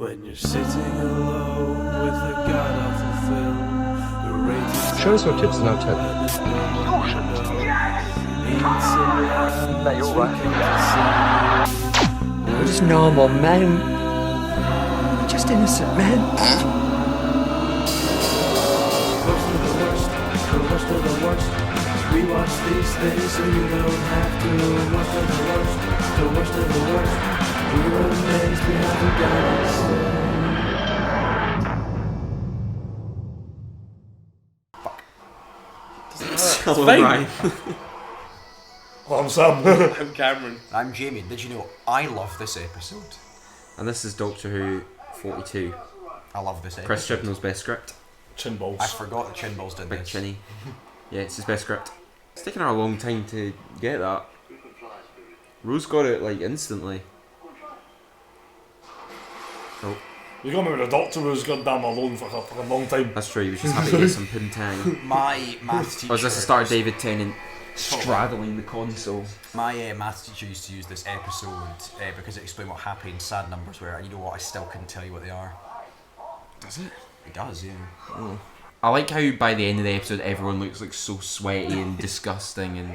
When you're sitting alone with a god-awful film, the rated Show us your tits and I'll tell you. We're just normal men. We're just innocent men. The worst. We watch these things so you don't have to. Worst of the worst. The worst of the worst. We were amazed we haven't got it. Hello, Ryan. I'm Sam. I'm Cameron. I'm Jamie. Did you know I love this episode? And this is Doctor Who 42. I love this episode. Chris Chibnall's best script. Chin balls. I forgot that Chin Balls did Big this. Chinny. Yeah, it's his best script. It's taken her a long time to get that. Rose got it like instantly. Oh, You got me with the Doctor was goddamn alone for a long time. that's true. He was just happy to get some poontang. My maths teacher. Oh, is this the start of David Tennant straddling the console? My maths teacher used to use this episode because it explained what happy and sad numbers were, and you know what? I still couldn't tell you what they are. Does it? It does, yeah. Oh. I like how by the end of the episode everyone looks like so sweaty and disgusting, and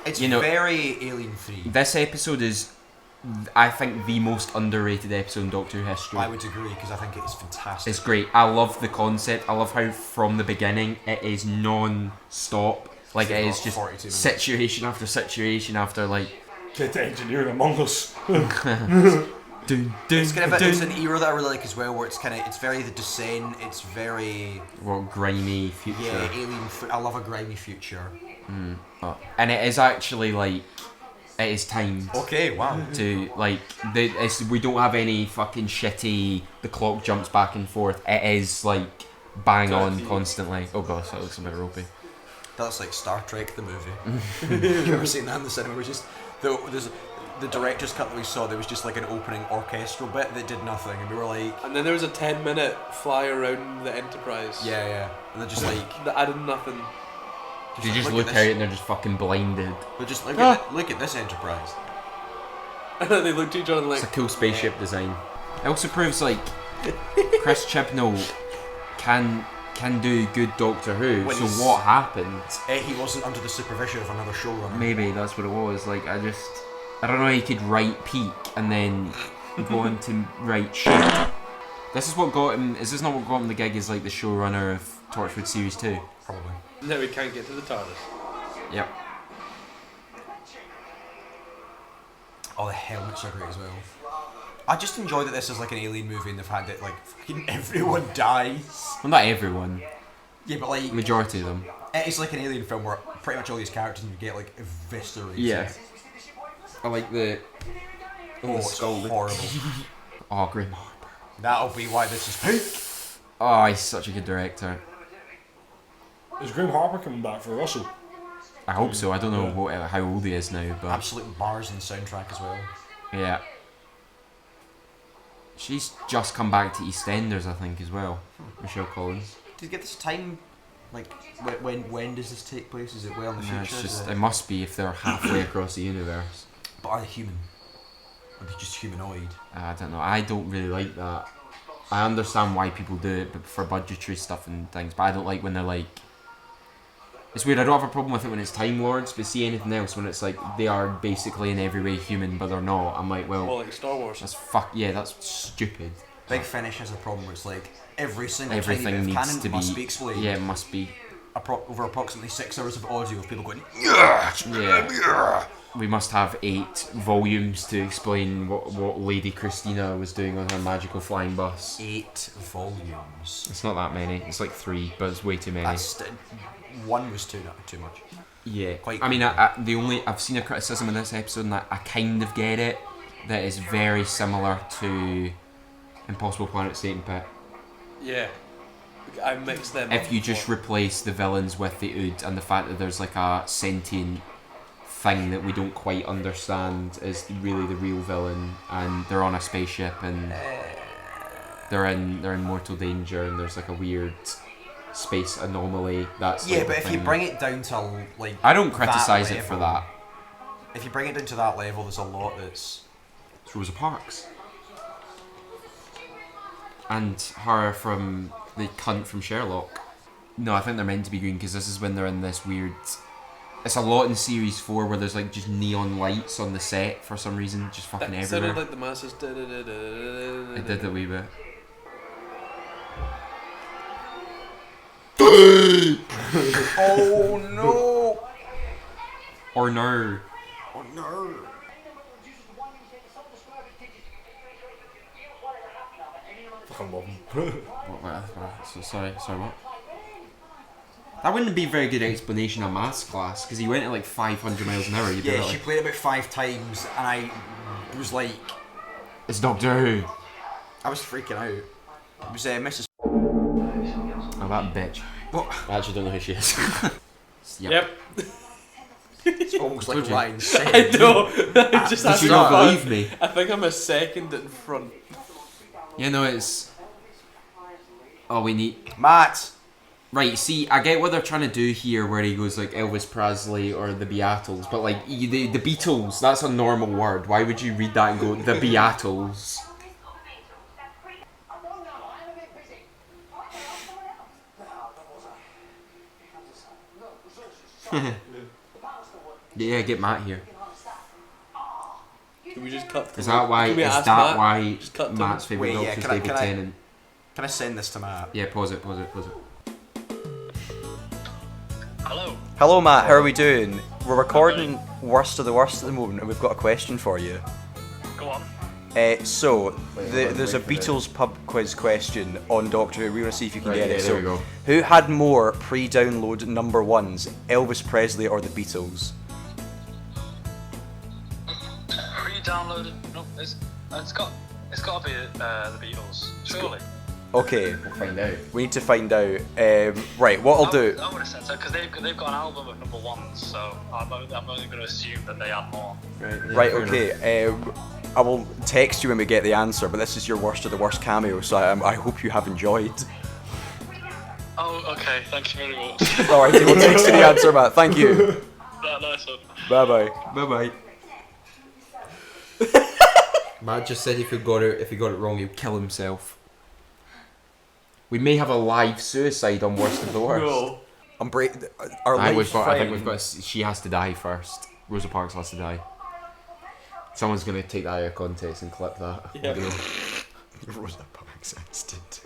It's you know, very Alien 3. this episode is, I think, the most underrated episode in Doctor Who history. I would agree because I think it is fantastic. It's great. I love the concept. I love how from the beginning it is non-stop. Like it is just 42 minutes. situation after situation after like. Get the engineering among us. It's kind of it's an era that I really like as well, where it's very The Descent. It's very Grimy future. Alien. I love a grimy future. And it is actually like it is timed. Okay, wow. To like we don't have any fucking shitty. The clock jumps back and forth. It is like bang on constantly. Oh gosh, that looks a bit ropey. That's like Star Trek the movie. You ever seen that in the cinema? It was just there's the director's cut that we saw. There was just like an opening orchestral bit that did nothing, and we were like, And then there was a 10-minute fly around the Enterprise. yeah, and they're just like, That added nothing. You just at look out this. and they're just fucking blinded. They're just look at this Enterprise. And then they looked at each other and It's like, a cool spaceship design. It also proves like Chris Chibnall can do good Doctor Who. When So he's- what happened? He wasn't under the supervision of another showrunner. Maybe that's what it was. Like I don't know. He could write peak and then go on to write shit. This is what got him. Is this not what got him the gig as like the showrunner of Torchwood Series 2? Probably. now we can't get to the TARDIS. Yep. Oh, the helmets are great as well. I just enjoy that this is like an alien movie and the fact that like fucking everyone dies. Well, not everyone. Yeah, but like Majority of them. it's like an alien film where pretty much all these characters you get like eviscerated. Yeah. I like the. Oh, it's horrible. Oh, Graeme Harper. That'll be why this is peak. Oh, he's such a good director. Is Graeme Harper coming back for Russell? I hope so. I don't know how old he is now, but Absolute bars in the soundtrack as well. yeah. She's just come back to EastEnders, I think, as well. Michelle Collins. Did you get this time? Like, when does this take place? Is it well in the No, future? it's Is just it- it must be if they're halfway across the universe. But are they human? Are they just humanoid? I don't know. I don't really like that. I understand why people do it, but for budgetary stuff and things. But I don't like when they're like. It's weird. I don't have a problem with it when it's Time Lords, but see anything else when it's like they are basically in every way human, but they're not. I'm like, well, Well, like Star Wars. that's stupid. Big Finish has a problem where it's like every single Everything tiny bit of needs canon to must be. be explained. Yeah, it must be. Over approximately 6 hours of audio of people going, Yeah. We must have 8 volumes to explain what Lady Christina was doing on her magical flying bus. 8 volumes. It's not that many. It's like 3, but it's way too many. One was too much. Yeah. Quite I mean, I've seen a criticism in this episode, and I kind of get it. That is very similar to Impossible Planet Satan Pit. Yeah. I mixed them If up you just before. replace the villains with the Ood, and the fact that there's like a sentient thing that we don't quite understand is really the real villain, and they're on a spaceship and they're in mortal danger, and there's like a weird space anomaly. That's Yeah, like but the if you thing. bring it down to like I don't that criticize it for level- that. If you bring it down to that level, there's a lot that's It's Rosa Parks. And her from the cunt from Sherlock. No, I think they're meant to be green because this is when they're in this weird... It's a lot in series 4 where there's like just neon lights on the set for some reason, just fucking That everywhere. sounded like the masses. It did a wee bit. Oh no! Or no. Oh no! Fucking love him. Sorry, what? That wouldn't be a very good explanation of maths class because he went at like 500 miles an hour. You'd be Yeah, like, she played about 5 times, and I was like, it's Doctor Who. I was freaking out. It was Mrs. Oh, that bitch. What? I actually don't know who she is. Yep. It's almost like Told you. Ryan said. I know. I just Did had you to not laugh. believe me? I think I'm a second in front. Yeah, no, it's... Oh, we need... Matt! Right, see, I get what they're trying to do here where he goes like Elvis Presley or the Beatles, but like, the Beatles, that's a normal word. Why would you read that and go, the Beatles? Yeah, get Matt here. Can we just cut? Is that why? Can we Is ask that Matt? why Just cut to Matt's him. favourite Wait, yeah, doctor is can I- David can I- Tennant? Can I send this to Matt? Yeah, pause it. Hello, Matt. How are we doing? We're recording Worst of the Worst at the moment, and we've got a question for you. Go on. There's a Beatles pub quiz question on Doctor Who. We want to see if you can Right, get yeah, it. there we go. Who had more pre-download number ones, Elvis Presley or the Beatles? Pre-downloaded? No, it's got to be the Beatles, surely. Okay, We'll find out. we need to find out. Right, what I'll do. I would have said so because they've got an album of number ones, so I'm only going to assume that they had more. Right, okay. I will text you when we get the answer, but this is your worst of the worst cameo, so I hope you have enjoyed. Oh, okay. Thank you very much. Alright, we'll text you the answer, Matt. Thank you. Nice one. Bye bye. Bye. Matt just said if he got it wrong, he'd kill himself. We may have a live suicide on Worst of the Worst. No. Our I live think friend- we've got. She has to die first. Rosa Parks has to die. Someone's gonna take that out of context and clip that. Yeah. audio. Rosa Parks instant.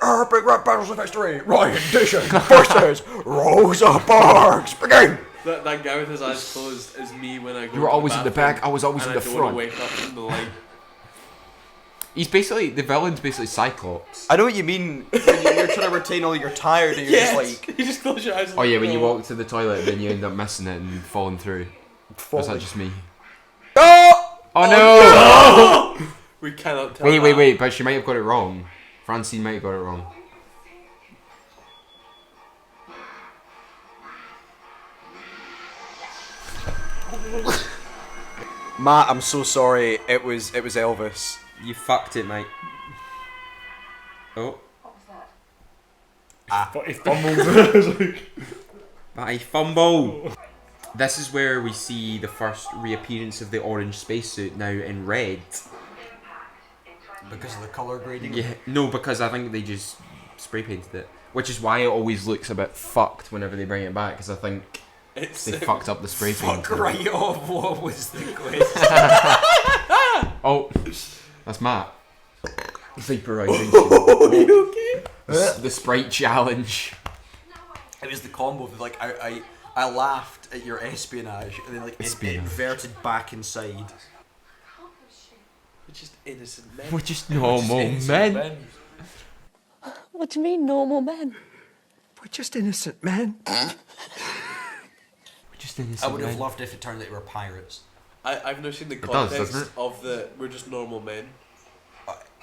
Our big rap battles of history. Ryan Dishon versus Rosa Parks. Begin. That guy with his eyes closed is me when I go. You were to always in the bathroom back. I was always and in I the don't wanna front. wake up in the light. He's basically the villain's basically Cyclops. I know what you mean. When you're trying to retain all your tired, and you're just like you just close your eyes. And Oh yeah, when you walk to the toilet, then you end up missing it and falling through. Or is that just me? Oh! Oh no! We cannot tell. Wait, but she might have got it wrong. Francine might have got it wrong. Matt, I'm so sorry. It was Elvis. You fucked it, mate. Oh. But he fumbled. I fumble! This is where we see the first reappearance of the orange spacesuit now in red. Because of the colour grading? Yeah, no, because I think they just spray painted it. Which is why it always looks a bit fucked whenever they bring it back, because I think they fucked up the spray paint. Fuck right off, what was the quiz? Oh, that's Matt. Vaporization. The Sprite challenge. It was the combo of like, I laughed at your espionage and then like it Espionage. inverted back inside. We're just innocent men. We're just normal Innocent men. What do you mean, normal men? We're just innocent men. We're just innocent I would have men. loved if it turned out they were pirates. I've never seen the does, context doesn't it? of the we're just normal men.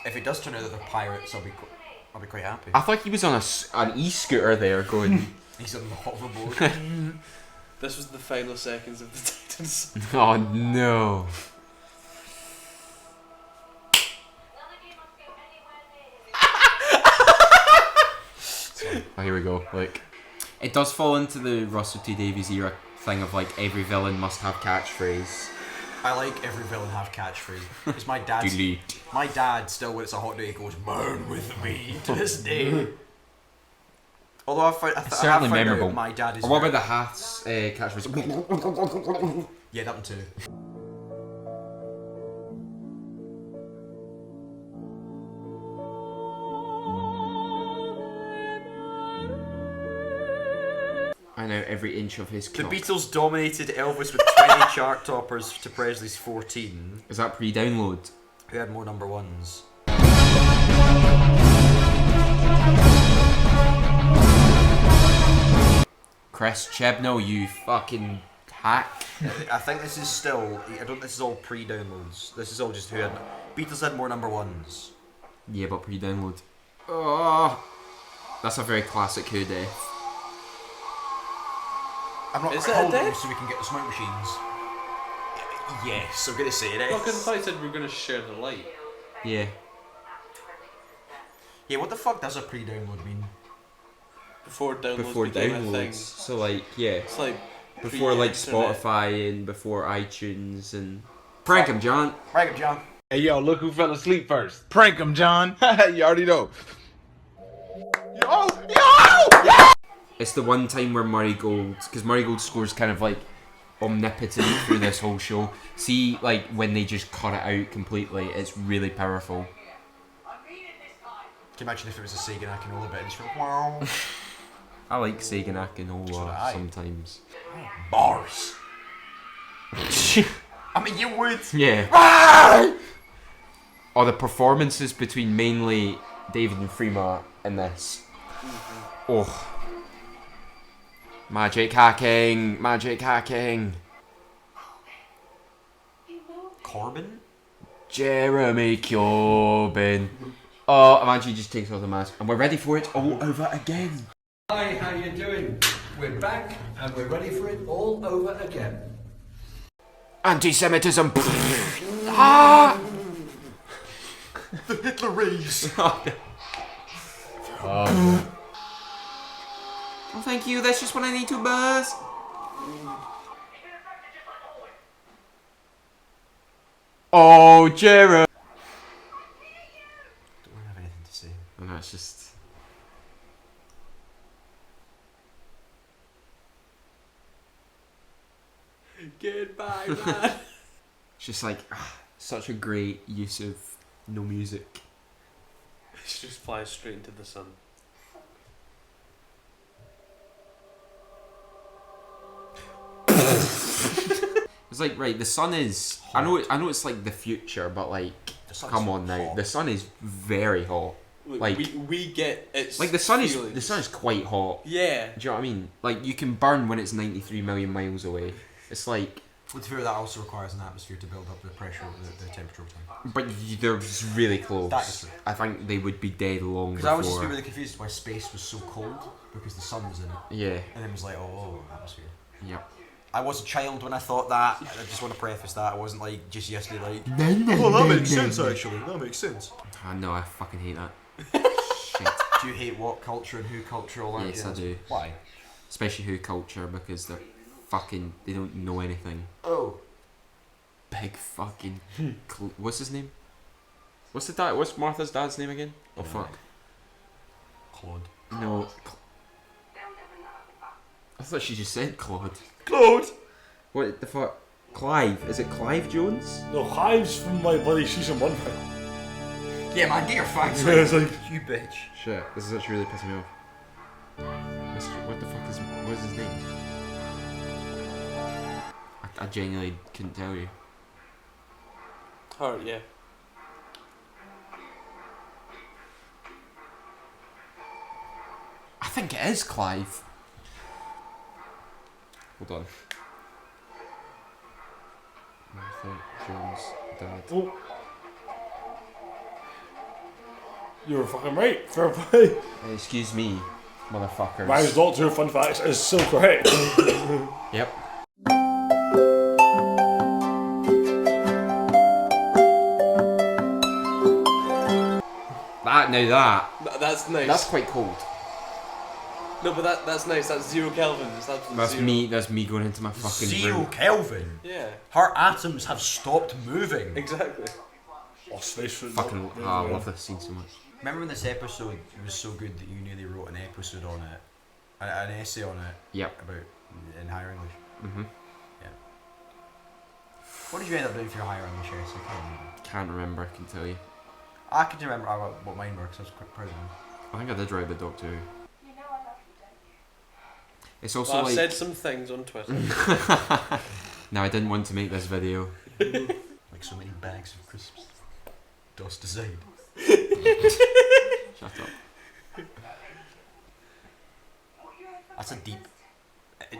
If it does turn out that they're pirates, I'll be quite happy. I thought he was on an e-scooter there going, He's on the hoverboard. This was the final seconds of the Titans. oh no. Oh, here we go. Like, it does fall into the Russell T Davies era thing of like every villain must have catchphrase. I like every villain have catchphrase. It's my dad's. Delete. My dad still, when it's a hot day, goes, "Burn with me," to this day. Although I It's certainly found memorable. out my dad is. Or what about the Hath's catchphrase? Yeah, that one too. I know every inch of his The cock. Beatles dominated Elvis with 20 chart toppers to Presley's 14. Is that pre-download? Who had more number ones? Chris Chibnall, you fucking hack. I think this is still. I don't think this is all pre-downloads. This is all just who had. Beatles had more number ones. Yeah, but pre-download. Oh, that's a very classic Who death. I'm not Is it a holding them death? so we can get the smoke machines. Yes, I'm gonna say it Fucking is. thought you said we were gonna share the light. Yeah. Yeah, what the fuck does a pre-download mean? Before downloads Before became a thing. downloads. So like, yeah. It's like Before like pre-internet. Spotify and before iTunes and... Prank him, John. Right, John. Hey, yo, look who fell asleep first. Prank him, John. You already know. Yo! It's the one time where Murray Gold, because Murray Gold scores kind of like omnipotent through this whole show. See, like when they just cut it out completely, it's really powerful. Can you imagine if it was a Sega Akinola bit and just went, wow. I like Sagan So Akinola do I. sometimes. Bars. I mean, you would. Yeah. Or the performances between mainly David and Freema in this. Oh. Magic hacking, magic hacking. Corbin? Jeremy Corbyn. Oh, imagine he just takes off the mask. And we're ready for it all over again. Hi, how you doing? We're back and we're ready for it all over again. Anti-Semitism. Ah! The Hitler race. Oh, thank you. That's just what I need to buzz. Oh, Jeremy. Don't have anything to say. And that's just... Goodbye, man. It's just like, such a great use of no music. It just flies straight into the sun. It's like, right, the sun is... I know it's like the future, but like, The sun's come on now. hot. The sun is very hot. Look, Like- we get it's Like the sun feelings. is quite hot. Yeah. Do you know what I mean? Like you can burn when it's 93 million miles away. It's like, But to be fair, that also requires an atmosphere to build up the pressure, the temperature over time. but they're just really close. That is true. I think they would be dead long Because I was just before. really confused why space was so cold, because the sun was in it. Yeah. And then it was like, oh, atmosphere. Yep. I was a child when I thought that. I just want to preface that. I wasn't like, just yesterday like, well, that makes sense actually. That makes sense. I know. I fucking hate that. Shit. Do you hate what culture and who culture all that? Yes, I do. Why? Especially Who culture because they're fucking. They don't know anything. Oh. Big fucking. What's his name? What's the dad? What's Martha's dad's name again? Oh fuck. Claude. No. I thought she just said Claude. Claude! What the fuck? Clive? Is it Clive Jones? No, Hives from my bloody season 1 thing. Yeah, man, get your facts Yeah, it's like, you bitch. Shit, this is actually really pissing me off. What the fuck is... What is his name? I genuinely couldn't tell you. Heart, yeah. I think it is Clive. Hold on. Martha Jones' dad. oh. You were fucking right. Fair play. Excuse me, motherfuckers. My Doctor Who fun facts is so correct. Yep. That's nice. That's quite cold. No, but that's nice. That's 0 Kelvin. It's absolutely That's zero. That's me going into my fucking 0 room. Kelvin. Yeah. Her atoms have stopped moving. Exactly. Oh, space food. Fucking, I love this scene so much. Remember when this episode was so good that you nearly wrote an episode on it, an essay on it. Yep. About in higher English. Mhm. Yeah. What did you end up doing for your higher English essay? I can't remember. Can't remember. I can tell you. I can remember what mine were because I was quite proud of them. I think I did write the Doctor Who. It's also Well, I've like. said some things on Twitter. No, I didn't want to make this video. Like so many bags of crisps. Dust aside. Shut up. That's a deep,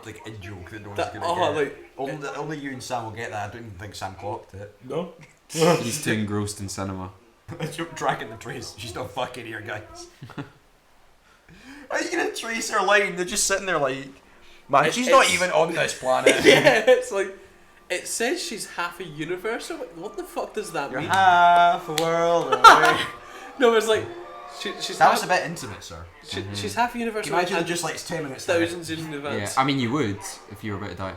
like a joke that no one's gonna get. Like Only you and Sam will get that. I don't even think Sam clocked it. No. He's too engrossed in cinema. Tracking the trace. She's not fucking here, guys. Are you gonna trace her line? They're just sitting there like, man, she's not even on this planet. Yeah, it's like it says she's half a universe. So what the fuck does that You're mean? half a world away. No, it's like she's That half, was a bit intimate, sir. she's half a universe. Can you imagine and just like 10 minutes there? thousands in advance. Yeah, I mean you would if you were about to die.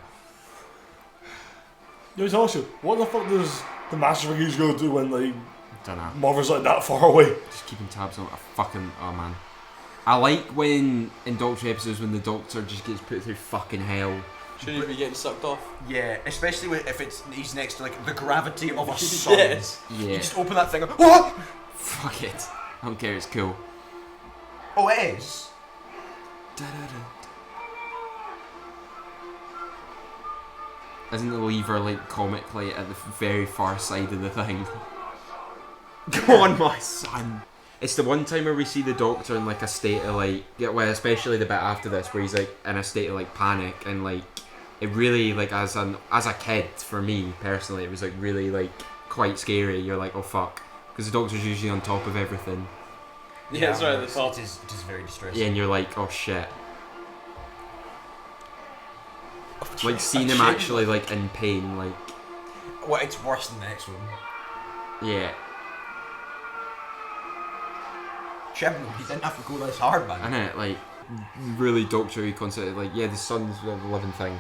Yo, tell us, what the fuck does the Master Figure's gonna do when like Don't know. Mother's like that far away? Just keeping tabs on. Oh man. I like when in Doctor episodes when the Doctor just gets put through fucking hell. Shouldn't you be getting sucked off? Yeah, especially if he's next to like the gravity of a sun. Yes. Yeah. You just open that thing. What? Fuck it. I don't care. It's cool. Oh, it is. Isn't the lever like comic light at the very far side of the thing? Go on, my son. It's the one time where we see the Doctor in like a state of like, yeah, well, especially the bit after this where he's like in a state of like panic and like it really like as a kid for me personally it was like really like quite scary. You're like, oh fuck, because the Doctor's usually on top of everything. Yeah, it's right at the top. It is very distressing. Yeah, and you're like, oh shit. Like seeing him actually like in pain, like Well, it's worse than the next one. yeah. Chibnall, he didn't have to go this hard, man. I know, like really Doctor Who concept, like yeah, the sun's a living thing.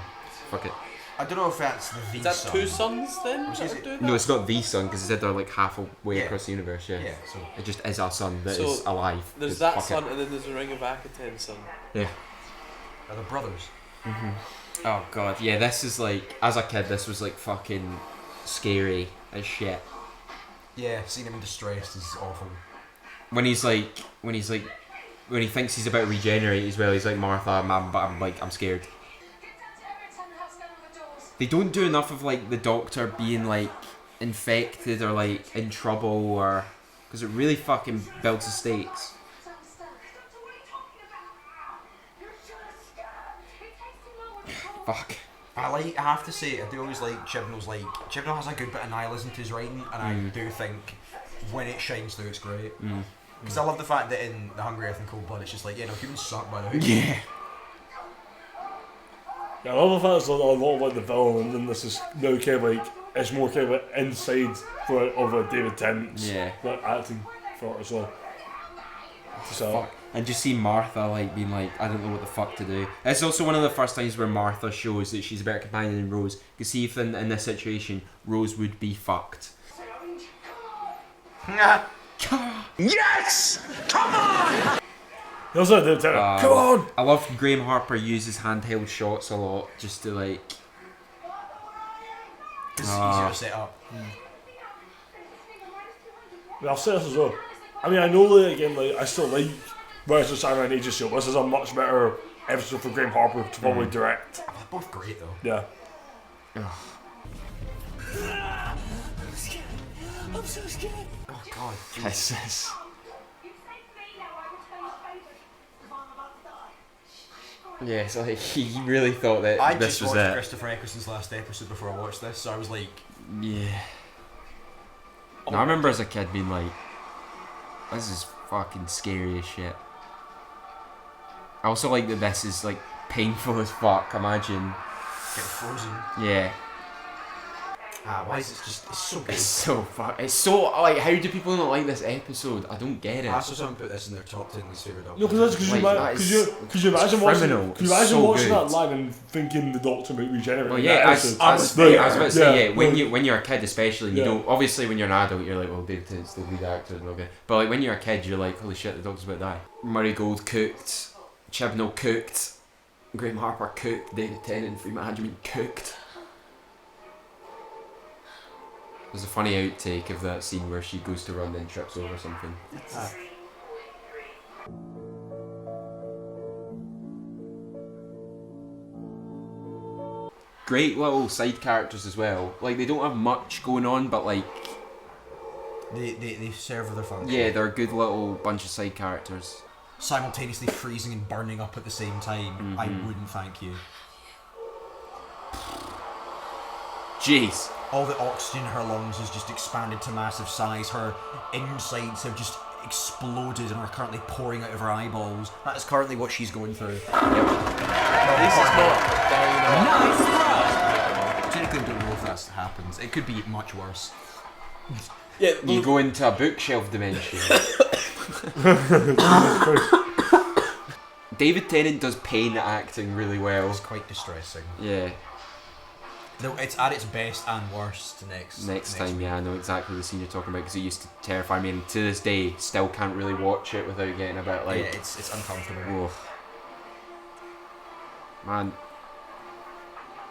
Fuck it. I don't know if that's the Is that sun. two suns then? Which that is are it? doing No, that? it's not the sun because it said they're like halfway Yeah. across the universe. Yeah. Yeah, so It just is our sun that So, is alive. There's 'cause that fuck sun it. and then there's a Ring of Akaten sun. Yeah. are the brothers. Oh god, yeah. This is like, as a kid, this was like fucking scary as shit. Yeah, seeing him in distress is awful. When he thinks he's about to regenerate as well, he's like, Martha, I'm scared. They don't do enough of like the Doctor being like infected or like in trouble or because it really fucking builds the stakes. Fuck. I have to say, I do always like Chibnall's Chibnall has a good bit of nihilism to his writing, and I do think when it shines through, it's great. Because I love the fact that in The Hungry Earth and Cold Blood, it's just like, yeah, no, humans suck, by the way. Yeah. Yeah, I love the fact it's a lot of like the villain, and then this is now kind of like it's more kind of like inside of David Tennant's like acting for it as well. So Fuck. And just see Martha like being like, I don't know what the fuck to do. It's also one of the first times where Martha shows that she's a better companion than Rose. Because see if in this situation, Rose would be fucked. Yes! Come on! he also did Tennant. Come on! I love Graeme Harper uses handheld shots a lot just to like. It's easier to set up. But I'll say this as well. I mean, I know that again. Like, I still like Rise of Samurai Ninja Steel. This is a much better episode for Graeme Harper to probably direct. They're both great though. Yeah. I'm so scared. Oh god. Kisses. Yeah, it's like he really thought that I this just was watched it. Christopher Eccleston's last episode before I watched this, so I was like, Yeah. No, I remember as a kid being like, this is fucking scary as shit. I also like that this is like painful as fuck, imagine. getting frozen. Yeah. Why is it just? It's so good. It's so like. How do people not like this episode? I don't get it. I saw someone put this in their top 10 least favorite Doctor. No, because Like, you imagine watching, criminal. could you imagine So watching good. that live and thinking the Doctor might regenerate? Well, in yeah, that I episode? was Like, about to say, yeah, when you're a kid especially, and you Yeah. don't, obviously when you're an adult, you're like, well, David Tennant's the lead actor, and okay. But like when you're a kid, you're like, holy shit, the Doctor's about to die. Murray Gold cooked, Chibnall cooked, Graeme Harper cooked, David Tennant, free management cooked. There's a funny outtake of that scene where she goes to run and trips over something. Great little side characters as well. Like, they don't have much going on, but like, They serve their function. yeah, they're a good little bunch of side characters. Simultaneously freezing and burning up at the same time. I wouldn't thank you. Jeez. All the oxygen in her lungs has just expanded to massive size. Her insides have just exploded and are currently pouring out of her eyeballs. That is currently what she's going through. At least it's not dying off. Technically, I don't know if that happens. It could be much worse. Yeah, You go into a bookshelf dimension. David Tennant does pain acting really well. It's quite distressing. Yeah. No, it's at its best and worst Next time, yeah, I know exactly the scene you're talking about because it used to terrify me, and to this day, still can't really watch it without getting a bit like. Yeah, it's uncomfortable. Whoa. Man,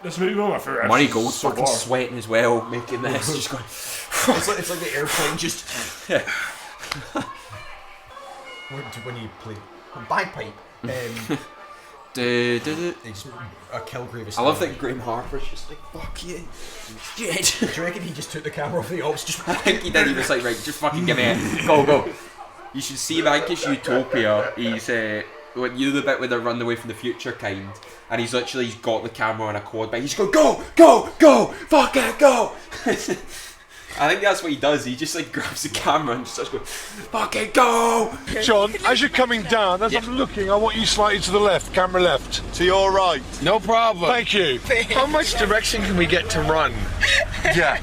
This may be one of my favourite Murray episodes Gold's so fucking far. sweating as well, making this. Just going. it's like the airplane just. when you play bagpipe. They just Kilgrave is I love that Graeme Harper's just like, fuck you. Shit. Do you reckon he just took the camera off the ops? Just I think he did. He was like, right, just fucking give me it. Go. You should see him. I think it's Utopia. He's when you know the bit where they're running away from the future kind, and he's got the camera on a quad bike. He's going, go, fuck it, go. I think that's what he does. He just like grabs the camera and just starts going, fucking go. John, as you're coming down, as I'm looking, I want you slightly to the left, camera left. To your right. No problem. Thank you. How much direction can we get to run? Yeah.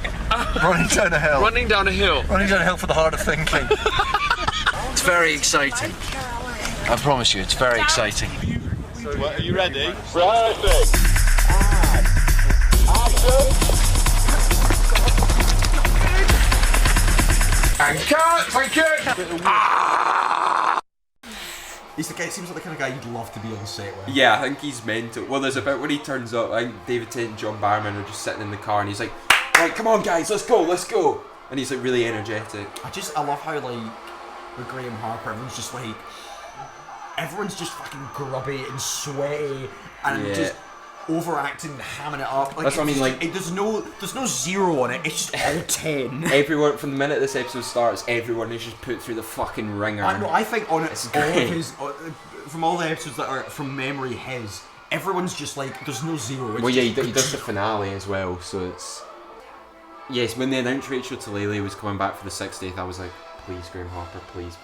Running down a hill. Running down a hill. Running down a hill for the heart of thinking. It's very exciting. I promise you, it's very exciting. Are you ready? And cut! Thank you! He's the guy. Seems like the kind of guy you'd love to be on set with. Yeah, I think he's mental. Well, there's a bit when he turns up. I think David Tennant and John Barrowman are just sitting in the car, and he's like, "Right, come on, guys, let's go!" And he's like really energetic. I love how like with Graeme Harper, everyone's just fucking grubby and sweaty and just overacting and hamming it up. Like, that's what I mean. Like, there's no 0 on it. It's just all 10. Everyone from the minute this episode starts, everyone is just put through the fucking ringer. I think on it, It's all of great. his from all the episodes that are from memory, everyone's just like there's no 0. It's Well, yeah, just he does the finale as well, so it's. Yes, when they announced Rachel Talalay was coming back for the 60th, I was like, please, Graeme Harper, please.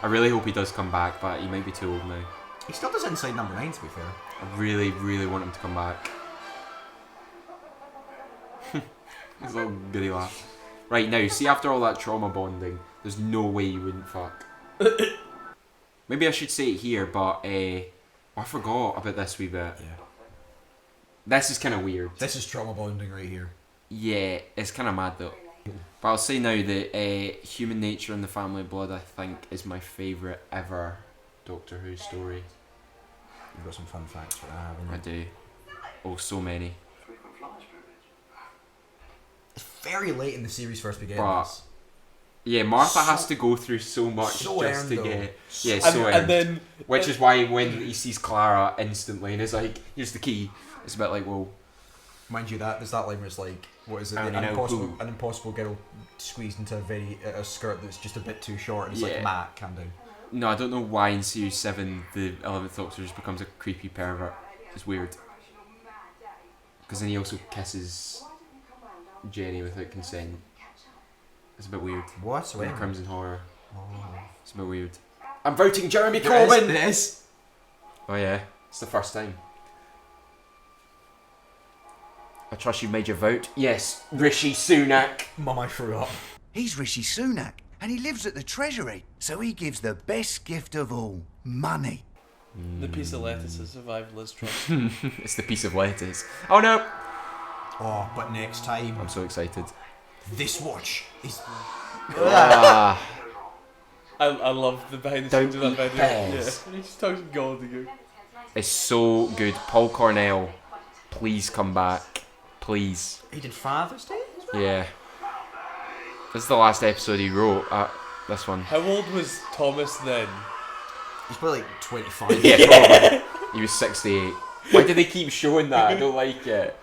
I really hope he does come back, but he might be too old now. He still does Inside Number 9, to be fair. I really, really want him to come back. His little goody laugh. Right, now, see, after all that trauma bonding, there's no way you wouldn't fuck. Maybe I should say it here, but I forgot about this wee bit. Yeah. This is kind of weird. This is trauma bonding right here. Yeah, it's kind of mad though. But I'll say now that Human Nature and the Family of Blood, I think, is my favourite ever Doctor Who story. You've got some fun facts for that, haven't you? I do. Oh, so many. It's very late in the series first begins. But yeah, Martha has to go through so much so just to earned, get. though. Yeah, so and earned. then Which is why when he sees Clara instantly and is like, here's the key, it's a bit like, whoa. Mind you, there's that line where it's like, what is it? I An know impossible, who. an impossible girl squeezed into a skirt that's just a bit too short, and it's Yeah. like, Matt, calm down. No, I don't know why in Series 7 the 11th Doctor just becomes a creepy pervert. It's weird. Because then he also kisses Jenny without consent. It's a bit weird. What? In the Crimson Horror. Oh. It's a bit weird. I'm voting Jeremy It Corbyn! is. Oh yeah, it's the first time. I trust you've made your vote. Yes, Rishi Sunak. Mum, I threw up. He's Rishi Sunak, and he lives at the Treasury, so he gives the best gift of all, money. The piece of lettuce has survived Liz Truss. It's the piece of lettuce. Oh no! Oh, but next time. I'm so excited. This watch is. Ah. I love the behind the scenes of that video. Yeah. He just talks gobbledygook. It's so good. Paul Cornell, please come back. Please. He did Father's Day as well? Yeah. This is the last episode he wrote. This one. How old was Thomas then? He's probably like 25. Yeah, probably. He was 68. Why do they keep showing that? I don't like it.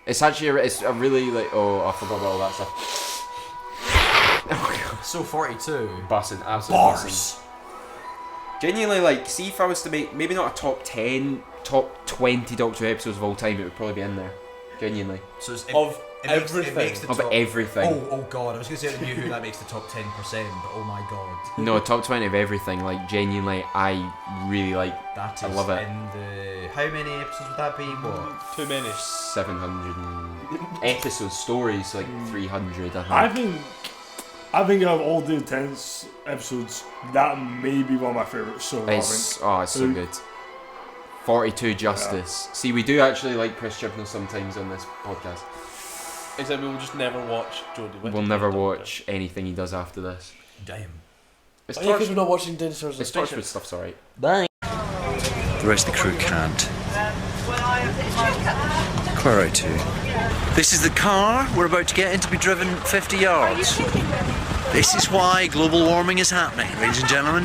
It's actually it's a really like. Oh, I forgot about all that stuff. Oh god. So 42. Bussin', absolutely bussin'. Genuinely, like, see if I was to make maybe not a top 10, top 20 Doctor Who episodes of all time, it would probably be in there. Genuinely. So it's, of it makes the of top, everything. Oh god, I was going to say the New Who that makes the top 10%, but oh my god. No, top 20 of everything. Like, genuinely, I really like. That is I love it. in the. How many episodes would that be? What? Too many. 700 episodes, stories, like 300. I think. I think of all the intense episodes, that may be one of my favourites. So It's so good. 42 Justice. Yeah. See, we do actually like Chris Chibnall sometimes on this podcast. Except we will just never watch Jodie Whittaker. We'll never watch anything he does after this. Damn. It's because we're not watching Dinosaurs in It's Space. Torchwood stuff's alright. Bye. The rest of the crew can't. Claro too. This is the car we're about to get in to be driven 50 yards. This is why global warming is happening, ladies and gentlemen.